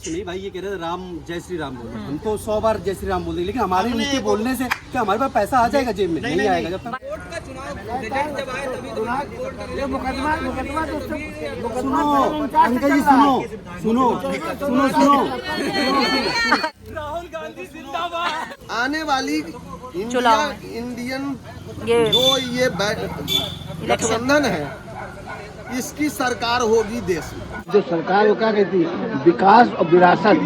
नहीं भाई, ये कह रहे थे राम जय श्री राम बोलो। हम तो 100 बार जय श्री राम बोल रहे, लेकिन हमारे उनके बोलने से क्या हमारे पास पैसा आ जाएगा जेब में? नहीं आएगा। जब तक सुनो अंकल जी, सुनो राहुल गांधी जिंदाबाद। आने वाली इंडियन जो ये गठबंधन है, इसकी सरकार होगी देश में। जो सरकार वो क्या कहती है, विकास और विरासत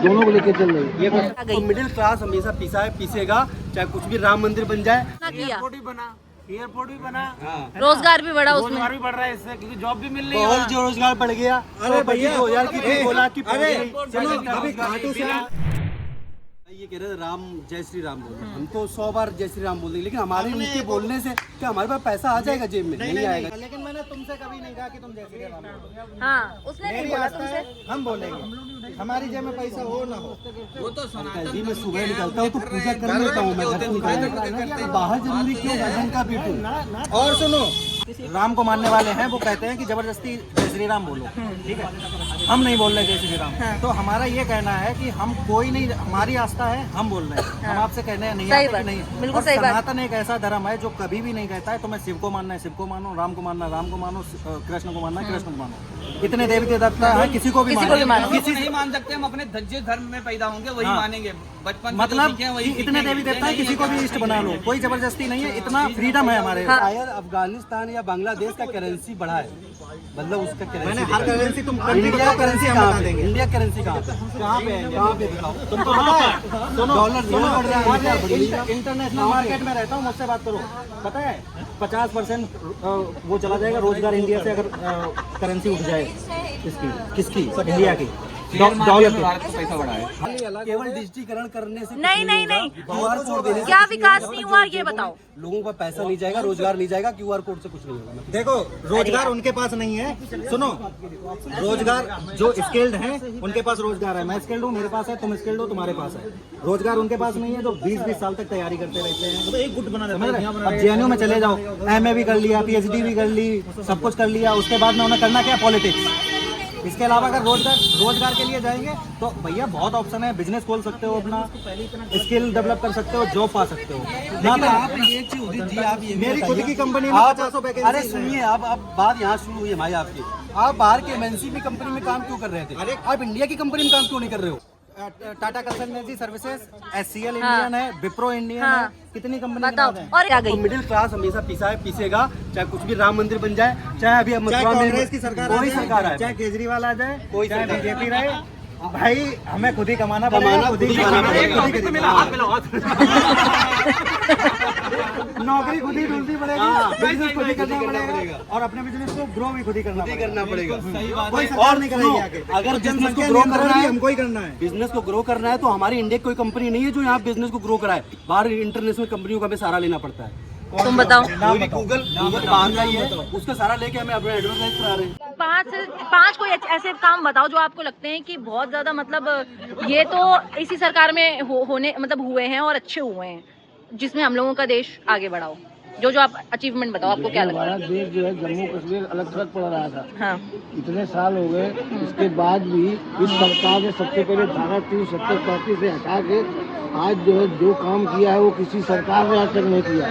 दोनों को लेकर चल रही है। ये मिडिल क्लास हमेशा पीसेगा, चाहे कुछ भी राम मंदिर बन जाए, एयरपोर्ट भी बना, रोजगार भी बढ़ा, उसमें रोजगार भी बढ़ रहा है इससे, क्योंकि जॉब भी मिल रही है। बहुत जो रोजगार बढ़ गया। अरे भैया 2000 की थी, 2 लाख की पहुंच गई। ये कह रहे थे राम जय श्री राम बोलो। हम तो 100 बार जय श्री राम बोल रहे, लेकिन हमारे उनके बोलने से क्या हमारे पास पैसा आ जाएगा जेब में? नहीं आएगा। लेकिन मैंने तुमसे कभी नहीं कहा कि तुम जय श्री राम बोलो। हाँ, उसने नहीं बोला तुमसे। हम बोलेंगे, हमारी जेब में पैसा हो ना हो। वो तो सुना जी मैं सुबह निकलता हूँ तो पूजा कर लेता हूँ, मैं घर से निकलता बाहर जरूरी क्यों भजन का पीटूं? और सुनो, राम को मानने वाले हैं, वो कहते हैं कि जबरदस्ती जय श्री राम बोलो, ठीक है। हम नहीं बोल रहे जय श्री राम। तो हमारा ये कहना है कि हम कोई नहीं, हमारी आस्था है, हम बोल रहे हैं। हम आपसे कहने नहीं आते कि नहीं। बिल्कुल सही बात। सनातन एक ऐसा धर्म है जो कभी भी नहीं कहता है तुम्हें शिव को मानना है शिव को मानो, राम को मानना है राम को मानो, कृष्ण को मानना है कृष्ण को मानो। इतने देवी देवता है, किसी को भी मानो। किसी नहीं मान सकते, हम अपने जिस धर्म में पैदा होंगे वही मानेंगे। बचपन मतलब इतने देवी देवता है, किसी को भी इष्ट बना लो, कोई जबरदस्ती नहीं है, इतना फ्रीडम है हमारे। शायद अफगानिस्तान या बांग्लादेश का करेंसी बढ़ा है, मतलब उसका करेंसी। हर करेंसी तुम इंडिया करेंसी हम कहाँ बता पे? देंगे। इंडिया करेंसी कहाँ पे? कहाँ पे है? कहाँ पे दिखाओ तुमको पता है? डॉलर बढ़ रहा है, इंटरनेशनल मार्केट में रहता हूँ, मुझसे बात करो। पता है 50% वो चला जाएगा रोजगार इंडिया से, अगर करेंसी उठ जाए। किसकी? इंडिया की डॉलर की। पैसा बढ़ा है। केवल डिजिटीकरण करने से नहीं QR कोड देने से क्या विकास नहीं हुआ ये बताओ। लोगों का पैसा नहीं जाएगा, रोजगार नहीं जाएगा, QR कोड से कुछ नहीं होगा। देखो, रोजगार उनके पास नहीं है। सुनो, रोजगार जो स्किल्ड हैं उनके पास रोजगार है। मैं स्किल्ड हूँ, मेरे पास है, तुम स्किल्ड हो, तुम्हारे पास है। रोजगार उनके पास नहीं है, जो 20-20 साल तक तैयारी करते रहते हैं। तो एक गुट बना देते हैं। अब JNU में चले जाओ, MA भी कर लिया, PhD भी कर ली, सब कुछ कर लिया, उसके बाद में उन्हें करना क्या? पॉलिटिक्स। इसके अलावा अगर रोजगार के लिए जाएंगे तो भैया बहुत ऑप्शन है। बिजनेस खोल सकते हो, अपना स्किल डेवलप कर सकते हो, जॉब पा सकते हो। लेकिन आप ये चीज उदित जी, आप ये मेरी खुद की कंपनी में आप 50 वैकेंसी। अरे सुनिए, अब बात यहाँ शुरू हुई है भाई आपकी। आप बाहर के MNC की कंपनी में काम क्यों कर रहे थे? अरे आप इंडिया की कंपनी में काम क्यों नहीं कर रहे हो? Tata consultancy services, SCL Indian है, विप्रो इंडियन है, कितनी कंपनी बताओ। और क्या गई? मिडिल क्लास हमेशा पीसेगा, चाहे कुछ भी राम मंदिर बन जाए, चाहे अभी कांग्रेस की सरकार, कोई सरकार आए, चाहे केजरीवाल आ जाए, कोई चाहे सरकार। BJP रहे, भाई हमें खुद ही कमाना पड़ेगा, खुद ही खाना पड़ेगा। नौकरी खुद ही ढूंढनी पड़ेगी, बिजनेस खुद ही करना पड़ेगा, और अपने बिजनेस को ग्रो भी खुद ही करना पड़ेगा। कोई सरकार नहीं करेगी आगे। अगर बिजनेस को जनसंख्या ग्रो नियंत्रण करना भी है, हमको ही करना है। बिजनेस को ग्रो करना है तो हमारी इंडिया की कोई कंपनी नहीं है जो यहाँ बिजनेस को ग्रो कराए। बाहर इंटरनेशनल कंपनियों का हमें सहारा लेना पड़ता है। तुम बताओ। गूगल बाहर का ही है, उसका सहारा लेके हमें अपना एडवर्टाइज करा रहे हैं। पांच कोई ऐसे काम बताओ जो आपको लगते हैं कि बहुत ज्यादा, मतलब ये तो इसी सरकार में होने मतलब हुए हैं और अच्छे हुए हैं, जिसमें हम लोगों का देश आगे बढ़ाओ। जो आप अचीवमेंट बताओ, आपको क्या लगता है? हमारा देश जो है जम्मू कश्मीर अलग थलग पड़ रहा था। हाँ, इतने साल हो गए, इसके बाद भी इस सरकार ने सबसे पहले धारा 370 से हटा के आज जो है जो काम किया है वो किसी सरकार ने आज तक नहीं किया।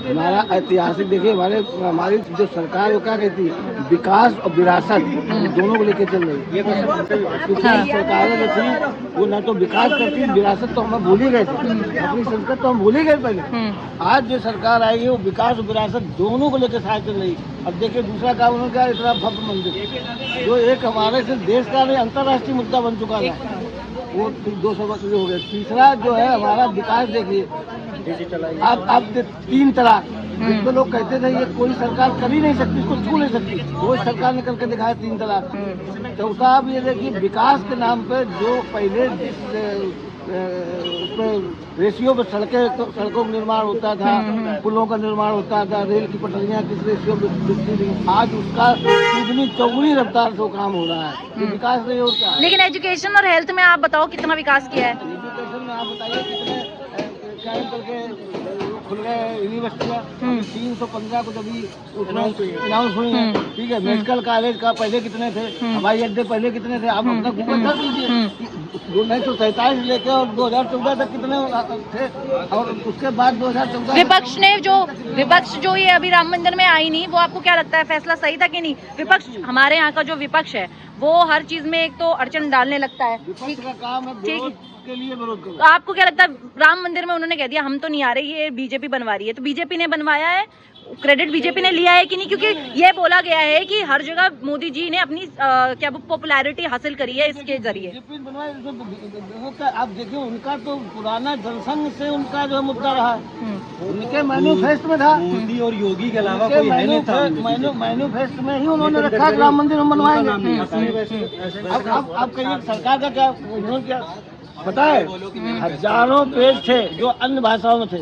हमारा ऐतिहासिक देखिए, हमारी जो सरकार वो क्या कहती है, विकास और विरासत दोनों को लेकर चल रही है। पिछली सरकारें जो थी वो ना तो विकास करती, विरासत तो हम भूल ही गए थे, अपनी संस्कृत तो हम भूल ही गए पहले। आज जो सरकार आएगी वो विकास और विरासत दोनों को लेकर साथ चल रही। अब देखिए दूसरा काम उन्होंने क्या, इतना भव्य मंदिर जो एक हमारे सिर्फ देश का नहीं अंतर्राष्ट्रीय मुद्दा बन चुका है, वो 200 वर्ष हो गए। तीसरा जो है हमारा विकास देखिए, अब 3 तलाक, जिसको लोग कहते थे ये कोई सरकार कर ही नहीं सकती, इसको छू नहीं सकती, वो सरकार ने करके दिखाया 3 तलाक। चौथा अब ये देखिए, विकास के नाम पे जो पहले रेशियो पे सड़कों का निर्माण होता था, पुलों का निर्माण होता था, रेल की पटरियां किस रेशियो पे बिकती थी, आज उसका इतनी चौगुनी रफ्तार से काम हो रहा है। ये विकास नहीं होता। लेकिन एजुकेशन और हेल्थ में आप बताओ कितना विकास किया है? एजुकेशन में आप बताइए कितने क्या करके खुल गए यूनिवर्सिटियाँ। 315 को जब अनाउंस हुई है, ठीक है। मेडिकल कॉलेज का पहले कितने थे, हवाई अड्डे पहले कितने थे, आप अपना गूगल कर लीजिए। 1947 लेके और 2014 तक कितने थे, और उसके बाद 2014 विपक्ष जो ये अभी राम मंदिर में आई नहीं, वो आपको क्या लगता है फैसला सही था कि नहीं? विपक्ष, हमारे यहाँ का जो विपक्ष है वो हर चीज में एक तो अड़चन डालने लगता है। विपक्ष का काम है विरोध के लिए विरोध करो। तो आपको क्या लगता है राम मंदिर में उन्होंने कह दिया हम तो नहीं आ रहे, ये बीजेपी बनवा रही है, तो बीजेपी ने बनवाया है, क्रेडिट बीजेपी ने लिया है कि नहीं? क्योंकि ये बोला गया है कि हर जगह मोदी जी ने अपनी क्या पॉपुलैरिटी हासिल करी है इसके जरिए। आप देखिए, उनका तो पुराना जनसंघ से उनका जो मुद्दा रहा, उनके मैन्यूफेस्ट में था। मोदी और योगी के अलावा कोई है नहीं था। मैन्यूफेस्ट में ही उन्होंने रखा कि राम मंदिर हम बनवाएंगे। आप कहिए सरकार का क्या पता है? हजारों पेज थे जो अन्य भाषाओं में थे,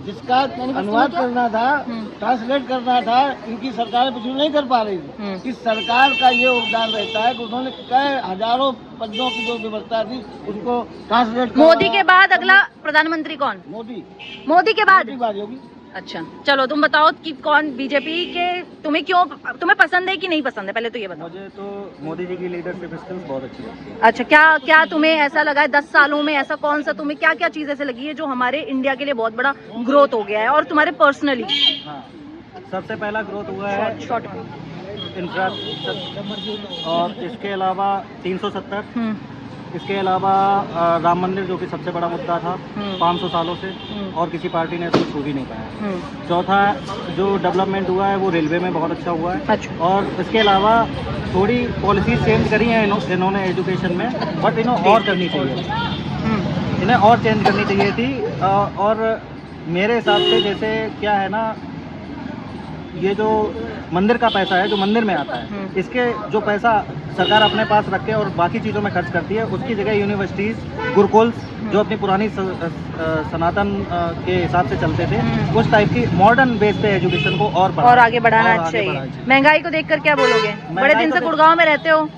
जिसका अनुवाद करना था, ट्रांसलेट करना था, इनकी सरकार कुछ नहीं कर पा रही थी। इस सरकार का ये योगदान रहता है कि उन्होंने कई हजारों पदों की जो व्यवस्था थी उसको ट्रांसलेट। मोदी के बाद अगला प्रधानमंत्री कौन? मोदी के बाद होगी। अच्छा, चलो तुम बताओ कि कौन बीजेपी के तुम्हें पसंद है कि नहीं पसंद है, पहले तो ये बताओ। मुझे तो मोदी जी की लीडरशिप स्किल्स बहुत अच्छी लगती है। अच्छा, क्या तुम्हें ऐसा लगा है 10 सालों में, ऐसा कौन सा तुम्हें क्या चीज ऐसे लगी है जो हमारे इंडिया के लिए बहुत बड़ा ग्रोथ हो गया है, और तुम्हारे पर्सनली? हाँ, सबसे पहला ग्रोथ हुआ है इंफ्रास्ट्रक्चर, और इसके अलावा 370, इसके अलावा राम मंदिर जो कि सबसे बड़ा मुद्दा था 500 सालों से, और किसी पार्टी ने इसको छू भी नहीं पाया। चौथा जो डेवलपमेंट हुआ है वो रेलवे में बहुत अच्छा हुआ है। अच्छा। और इसके अलावा थोड़ी पॉलिसीज चेंज करी हैं इन्होंने एजुकेशन में, बट इन्हें और करनी चाहिए, इन्हें और चेंज करनी चाहिए थी। और मेरे हिसाब से जैसे क्या है ना, ये जो मंदिर का पैसा है जो मंदिर में आता है, इसके जो पैसा सरकार अपने पास रखे और बाकी चीज़ों में खर्च करती है, उसकी जगह यूनिवर्सिटीज़, गुरुकुल्स जो अपनी पुरानी सनातन के हिसाब से चलते थे, उस टाइप की मॉडर्न बेस पे एजुकेशन को और आगे बढ़ाना चाहिए। महंगाई को देखकर क्या बोलोगे? बड़े दिन से गुड़गांव में रहते हो।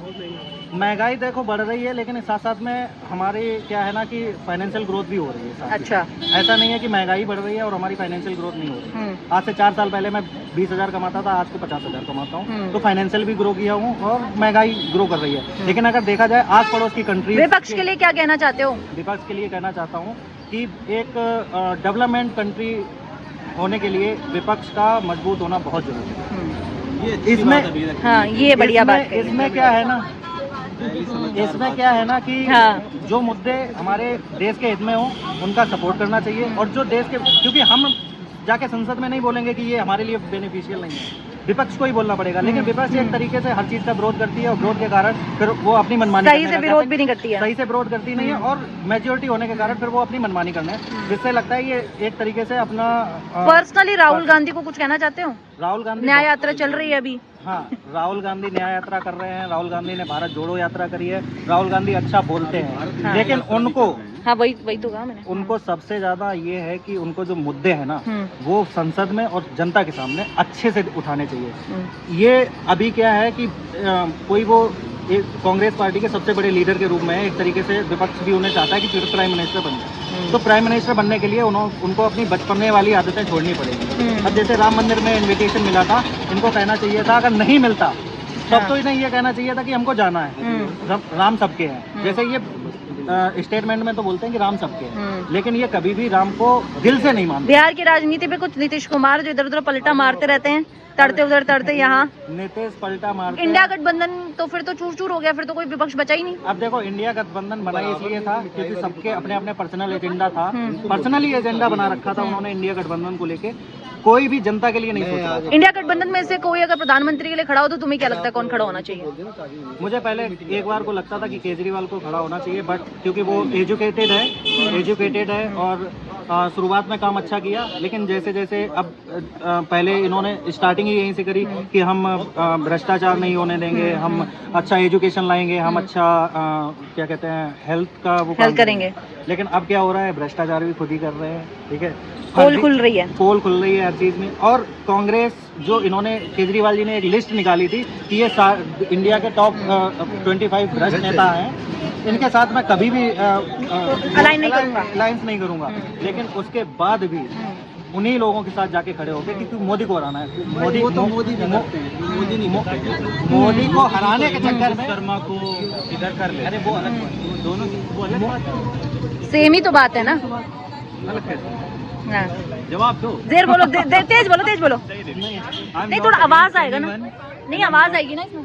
महंगाई देखो बढ़ रही है, लेकिन साथ साथ में हमारी क्या है ना कि फाइनेंशियल ग्रोथ भी हो रही है साथ। अच्छा, ऐसा नहीं है कि महंगाई बढ़ रही है और हमारी फाइनेंशियल ग्रोथ नहीं हो रही। आज से 4 साल पहले मैं 20,000 कमाता था, आज को 50,000 कमाता हूँ, तो फाइनेंशियल भी ग्रो किया हूँ और महंगाई ग्रो कर रही है। लेकिन अगर देखा जाए आस पड़ोस की कंट्री, विपक्ष के लिए क्या कहना चाहते हो? विपक्ष के लिए कहना चाहता हूँ कि एक डेवलपमेंट कंट्री होने के लिए विपक्ष का मजबूत होना बहुत जरूरी है। इसमें हाँ, ये बढ़िया बात है। इसमें क्या है ना कि जो मुद्दे हमारे देश के हित में हो उनका सपोर्ट करना चाहिए, और जो देश के, क्योंकि हम जाके संसद में नहीं बोलेंगे कि ये हमारे लिए बेनिफिशियल नहीं है, विपक्ष को ही बोलना पड़ेगा। लेकिन विपक्ष एक तरीके से हर चीज़ का विरोध करती है, और विरोध के कारण फिर वो अपनी मनमानी सही से विरोध भी नहीं करती है, सही से विरोध करती नहीं है, और मेजोरिटी होने के कारण फिर वो अपनी मनमानी करना है, जिससे लगता है ये एक तरीके से अपना। पर्सनली राहुल गांधी को कुछ कहना चाहते हो? राहुल गांधी न्याय यात्रा चल रही है अभी। हाँ, राहुल गांधी न्याय यात्रा कर रहे हैं, राहुल गांधी ने भारत जोड़ो यात्रा करी है, राहुल गांधी अच्छा बोलते हैं, लेकिन उनको, हाँ वही तो कहा मैंने, उनको सबसे ज्यादा ये है कि उनको जो मुद्दे हैं ना वो संसद में और जनता के सामने अच्छे से उठाने चाहिए। ये अभी क्या है कि कोई वो कांग्रेस पार्टी के सबसे बड़े लीडर के रूप में है, एक तरीके से विपक्ष भी उन्हें चाहता है कि फिर प्राइम मिनिस्टर बन जाए, तो प्राइम मिनिस्टर बनने के लिए उनको अपनी बचपने वाली आदतें छोड़नी पड़ेगी। अब जैसे राम मंदिर में इन्विटेशन मिला था, इनको कहना चाहिए था अगर नहीं मिलता तब तो इन्हें ये कहना चाहिए था कि हमको जाना है, राम सबके हैं। जैसे ये स्टेटमेंट में तो बोलते हैं कि राम सबके हैं, लेकिन ये कभी भी राम को दिल से नहीं मानते। बिहार की राजनीति पे कुछ नीतीश कुमार जो इधर उधर पलटा मारते रहते हैं, तड़ते उधर तड़ते यहाँ, नीतीश पलटा मारते। इंडिया गठबंधन तो फिर तो चूर चूर हो गया, फिर तो कोई विपक्ष बचा ही नहीं। अब देखो, इंडिया गठबंधन बना इसलिए था क्योंकि सबके अपने अपने पर्सनल एजेंडा था, पर्सनली एजेंडा बना रखा था उन्होंने इंडिया गठबंधन को लेके, कोई भी जनता के लिए नहीं सोचा। इंडिया गठबंधन में से कोई अगर प्रधानमंत्री के लिए खड़ा हो तो तुम्हें क्या लगता है कौन खड़ा होना चाहिए? मुझे पहले एक बार को लगता था कि केजरीवाल को खड़ा होना चाहिए, बट क्योंकि वो एजुकेटेड है और शुरुआत में काम अच्छा किया, लेकिन जैसे जैसे अब पहले इन्होंने स्टार्टिंग ही यहीं से करी कि हम भ्रष्टाचार नहीं होने देंगे, हम अच्छा एजुकेशन लाएंगे, हम अच्छा क्या कहते हैं हेल्थ का वो हेल्थ करेंगे, लेकिन अब क्या हो रहा है, भ्रष्टाचार भी खुद ही कर रहे हैं। ठीक है, पोल खुल रही है हर चीज़ में। और कांग्रेस जो इन्होंने, केजरीवाल जी ने एक लिस्ट निकाली थी कि ये इंडिया के टॉप 25 भ्रष्ट नेता हैं, इनके साथ मैं कभी भी अलायंस नहीं करूंगा, लेकिन उसके बाद भी उन्हीं लोगों के साथ जाके खड़े होंगे क्योंकि मोदी को हराना है। मोदी वो तो मोदी भी करते हैं, मोदी नहीं करते। मोदी को हराने के चक्कर में शर्मा को इधर कर ले, अरे वो अलग बात है। दोनों की वो अलग बात है। सेम ही तो बात है ना। अलग कैसे? हाँ। जवाब दो। देर बोलो, तेज बोलो, तेज बोलो। नहीं, थोड़ा आवाज आएगा ना। नहीं, आवाज आएगी ना इसमें।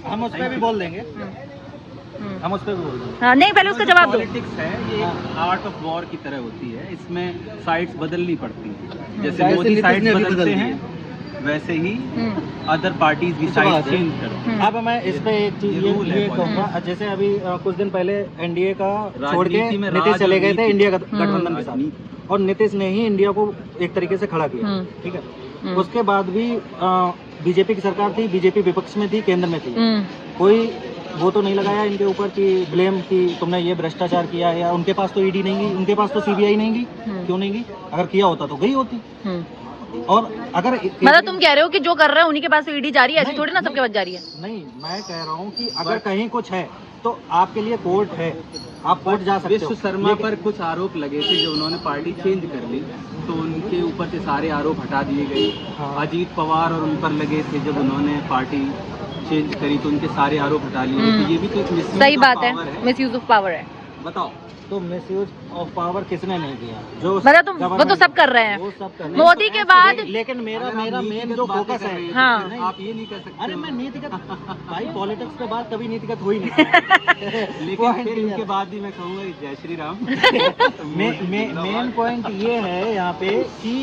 हम उस पर भी बोल देंगे, हम उस पर भी बोल देंगे। हाँ, नहीं, पहले उसका जवाब दो। पॉलिटिक्स है ये, आर्ट ऑफ वॉर की तरह होती है, इसमें साइड्स बदलनी पड़ती हैं। जैसे जैसे मोदी नीतीश साइड्स ने भी बदलते बदल हैं, वैसे ही अदर पार्टीज भी बात साइड है। चेंज करते हैं। अब मैं इस पे एक चीज ये रूल है ये कहूँगा, जैसे अभी कुछ दिन पहले एनडीए का छोड़ के राजनीति में नीतीश चले गए थे राजनीति। इंडिया गठबंधन के साथ, और नीतीश ने ही इंडिया को एक तरीके से खड़ा किया, ठीक है। उसके बाद भी बीजेपी की सरकार थी, बीजेपी विपक्ष में थी, केंद्र में थी, कोई वो तो नहीं लगाया इनके ऊपर कि ब्लेम कि तुमने ये भ्रष्टाचार किया है, या उनके पास तो ईडी नहीं गई, उनके पास तो सीबीआई नहीं गई, क्यों नहीं गई? अगर किया होता तो गई होती। और अगर मतलब तुम कह रहे हो कि जो कर रहे हैं उन्हीं के पास ईडी जा रही है, ऐसी थोड़ी ना सबके पास जा रही है। नहीं, मैं कह रहा हूँ कि अगर कहीं कुछ है तो आपके लिए कोर्ट है, आप कोर्ट जा सकते हो। विश्व शर्मा पर कुछ आरोप लगे थे, जो उन्होंने पार्टी चेंज कर ली तो उनके ऊपर से सारे आरोप हटा दिए गए। हाँ। अजीत पवार और उन पर लगे थे, जब उन्होंने पार्टी चेंज करी तो उनके सारे आरोप हटा लिए गए। तो ये भी तो एक misuse सही of बात है, power मिसयूज ऑफ पावर है। बताओ, तो मिसयूज ऑफ पावर किसने नहीं किया? जो मतलब तुम वो तो सब कर रहे हैं। वो सब कर रहे हैं। मोदी के बाद लेकिन मेरा अगर आप मेन नीतिगत जो बातें फोकस कर रहे है, हैं, हाँ। तो आप ये नहीं कर सकते। अरे मैं नीतिगत भाई पॉलिटिक्स पे बात कभी नीतिगत हो ही नहीं। लेकिन फिर इनके बाद भी मैं कहूँगा जय श्री राम। मेन पॉइंट ये है यहाँ पे कि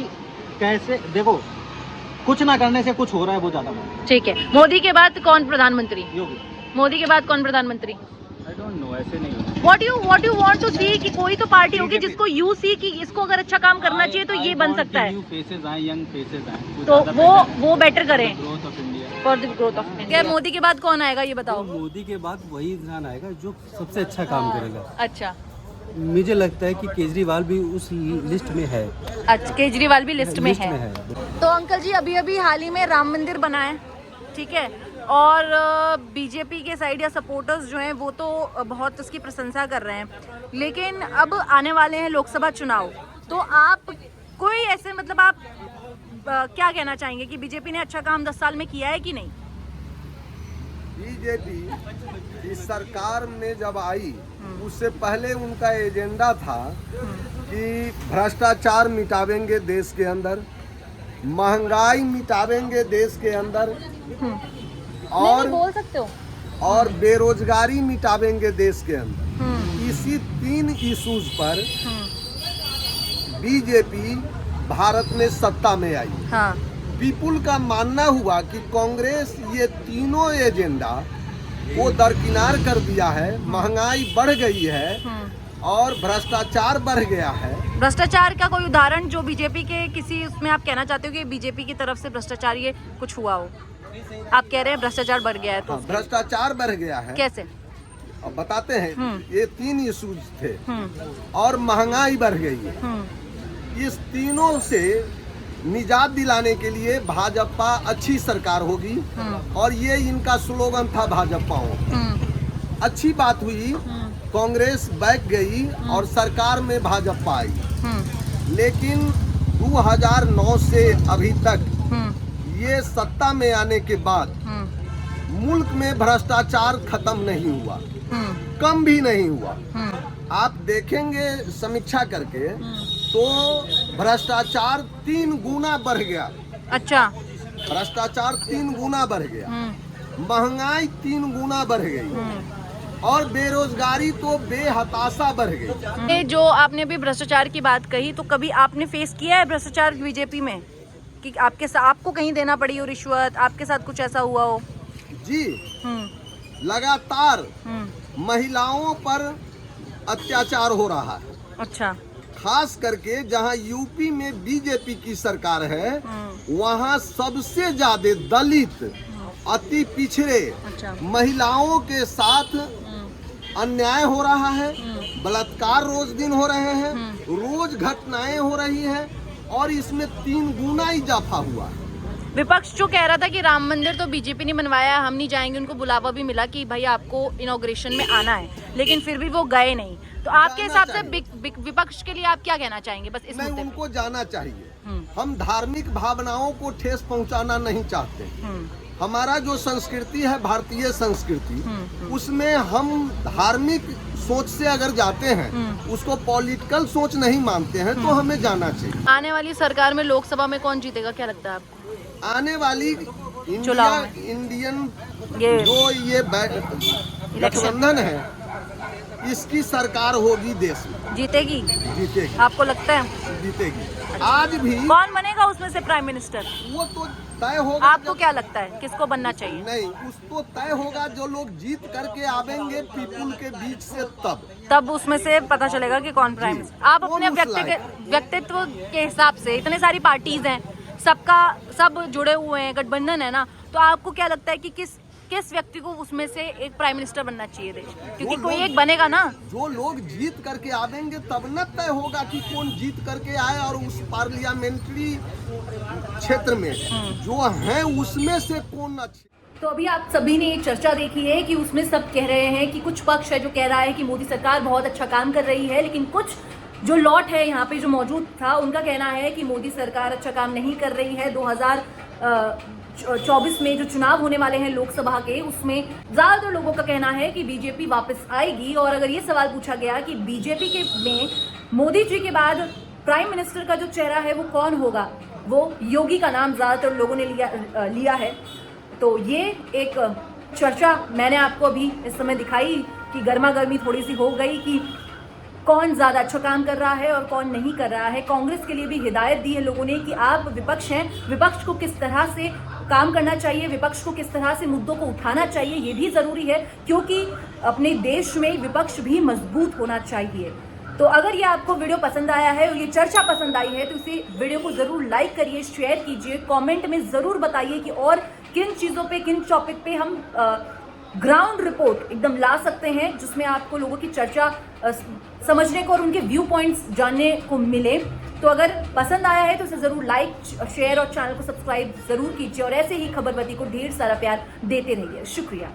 कैसे देखो, कुछ ना करने से कुछ हो रहा है, वो ज्यादा बड़ा। ठीक है, मोदी के बाद कौन प्रधानमंत्री? योगी। मोदी के बाद कौन प्रधानमंत्री? आई डोंट नो, ऐसे नहीं होना। What you want to see कि कोई तो पार्टी होगी जिसको यू सी कि इसको अगर अच्छा काम करना चाहिए तो ये बन सकता है, न्यू फेसेस आए, यंग फेसेस आए, तो वो बेटर करें growth of India. For the growth of India. Modi के बाद कौन आएगा ये बताओ? मोदी के बाद वही इंसान आएगा जो सबसे अच्छा काम करेगा। अच्छा, मुझे लगता है कि केजरीवाल भी उस लिस्ट में है। अच्छा, केजरीवाल भी लिस्ट में है। है। तो अंकल जी, अभी अभी हाल ही में राम मंदिर बना है, ठीक है, और बीजेपी के साइड या सपोर्टर्स जो हैं वो तो बहुत उसकी प्रशंसा कर रहे हैं, लेकिन अब आने वाले हैं लोकसभा चुनाव, तो आप कोई ऐसे मतलब आप क्या कहना चाहेंगे कि बीजेपी ने अच्छा काम 10 साल में किया है कि नहीं? बीजेपी इस सरकार में जब आई उससे पहले उनका एजेंडा था कि भ्रष्टाचार मिटावेंगे देश के अंदर, महंगाई मिटावेंगे देश के अंदर, नहीं बोल सकते हो, और बेरोजगारी मिटावेंगे देश के अंदर। इसी 3 इश्यूज पर बीजेपी भारत में सत्ता में आई। हाँ। पीपुल का मानना हुआ कि कांग्रेस ये तीनों एजेंडा को दरकिनार कर दिया है, महंगाई बढ़ गई है और भ्रष्टाचार बढ़ गया है। भ्रष्टाचार का कोई उदाहरण जो बीजेपी के किसी उसमें आप कहना चाहते हो कि बीजेपी की तरफ से भ्रष्टाचार ये कुछ हुआ हो? आप कह रहे हैं भ्रष्टाचार बढ़ गया है, तो भ्रष्टाचार बढ़ गया है कैसे? अब बताते हैं। ये 3 इश्यूज थे और महंगाई बढ़ गई है। इस तीनों से निजात दिलाने के लिए भाजपा अच्छी सरकार होगी, और ये इनका स्लोगन था भाजपाओं। अच्छी बात हुई, कांग्रेस बैक गई और सरकार में भाजपा आई। लेकिन 2009 से अभी तक ये सत्ता में आने के बाद मुल्क में भ्रष्टाचार खत्म नहीं हुआ, कम भी नहीं हुआ। आप देखेंगे समीक्षा करके तो भ्रष्टाचार 3 गुना बढ़ गया। अच्छा, भ्रष्टाचार 3 गुना बढ़ गया, महंगाई 3 गुना बढ़ गई, और बेरोजगारी तो बेहताशा बढ़ गई। ये जो आपने अभी भ्रष्टाचार की बात कही, तो कभी आपने फेस किया है भ्रष्टाचार बीजेपी में कि आपको कहीं देना पड़ी हो रिश्वत, आपके साथ कुछ ऐसा हुआ हो? जी, लगातार महिलाओं पर अत्याचार हो रहा है। अच्छा, खास करके जहां यूपी में बीजेपी की सरकार है, वहां सबसे ज्यादा दलित, अति पिछड़े महिलाओं के साथ अन्याय हो रहा है, बलात्कार रोज दिन हो रहे हैं, रोज घटनाएं हो रही हैं, और इसमें 3 गुना इजाफा हुआ। विपक्ष जो कह रहा था कि राम मंदिर तो बीजेपी ने बनवाया, हम नहीं जाएंगे, उनको बुलावा भी मिला कि भाई आपको इनॉग्रेशन में आना है, लेकिन फिर भी वो गए नहीं। तो आपके हिसाब से विपक्ष के लिए आप क्या कहना चाहेंगे? बस इस नहीं, मुद्दे पे। उनको जाना चाहिए। हम धार्मिक भावनाओं को ठेस पहुंचाना नहीं चाहते। हमारा जो संस्कृति है, भारतीय संस्कृति, उसमें हम धार्मिक सोच से अगर जाते हैं, उसको पॉलिटिकल सोच नहीं मानते हैं, तो हमें जाना चाहिए। आने वाली सरकार में लोकसभा में कौन जीतेगा, क्या लगता है आपको? आने वाली इंडियन जो ये गठबंधन है, इसकी सरकार होगी, देश में जीतेगी। जीतेगी। आपको लगता है जीतेगी। आज भी कौन बनेगा उसमें से प्राइम मिनिस्टर? वो तो तय होगा। आपको क्या लगता है किसको बनना चाहिए? नहीं, उसको तय होगा जो लोग जीत करके आवेंगे पीपुल के बीच से, तब उसमें से पता चलेगा कि कौन प्राइम मिनिस्टर। आप अपने व्यक्तित्व के हिसाब से, इतने सारी पार्टीज हैं, सब जुड़े हुए हैं, गठबंधन है ना, तो आपको क्या लगता है कि किस व्यक्ति को उसमें से एक प्राइम मिनिस्टर बनना चाहिए देश? क्योंकि कोई एक बनेगा ना। जो लोग जीत करके आवेंगे तब न तय होगा कि कौन जीत करके आए, और उस पार्लियामेंट्री क्षेत्र में जो है उसमें से कौन अच्छे। तो अभी आप सभी ने एक चर्चा देखी है कि उसमें सब कह रहे हैं कि कुछ पक्ष है जो कह रहा है कि मोदी सरकार बहुत अच्छा काम कर रही है, लेकिन कुछ जो लॉट है यहाँ पे जो मौजूद था, उनका कहना है कि मोदी सरकार अच्छा काम नहीं कर रही है। 2024 में जो चुनाव होने वाले हैं लोकसभा के, उसमें ज्यादातर लोगों का कहना है कि बीजेपी वापस आएगी। और अगर ये सवाल पूछा गया कि बीजेपी के में मोदी जी के बाद प्राइम मिनिस्टर का जो चेहरा है वो कौन होगा, वो योगी का नाम ज्यादातर लोगों ने लिया है। तो ये एक चर्चा मैंने आपको अभी इस समय दिखाई कि गर्मा गर्मी थोड़ी सी हो गई कि कौन ज्यादा अच्छा काम कर रहा है और कौन नहीं कर रहा है। कांग्रेस के लिए भी हिदायत दी है लोगों ने कि आप विपक्ष हैं, विपक्ष को किस तरह से काम करना चाहिए, विपक्ष को किस तरह से मुद्दों को उठाना चाहिए, ये भी जरूरी है, क्योंकि अपने देश में विपक्ष भी मजबूत होना चाहिए। तो अगर ये आपको वीडियो पसंद आया है और ये चर्चा पसंद आई है, तो इसे वीडियो को जरूर लाइक करिए, शेयर कीजिए, कमेंट में जरूर बताइए कि और किन चीजों पे, किन टॉपिक पे हम ग्राउंड रिपोर्ट एकदम ला सकते हैं, जिसमें आपको लोगों की चर्चा समझने को और उनके व्यू पॉइंट्स जानने को मिले। तो अगर पसंद आया है तो इसे जरूर लाइक, शेयर और चैनल को सब्सक्राइब जरूर कीजिए, और ऐसे ही खबरवती को ढेर सारा प्यार देते रहिए। शुक्रिया।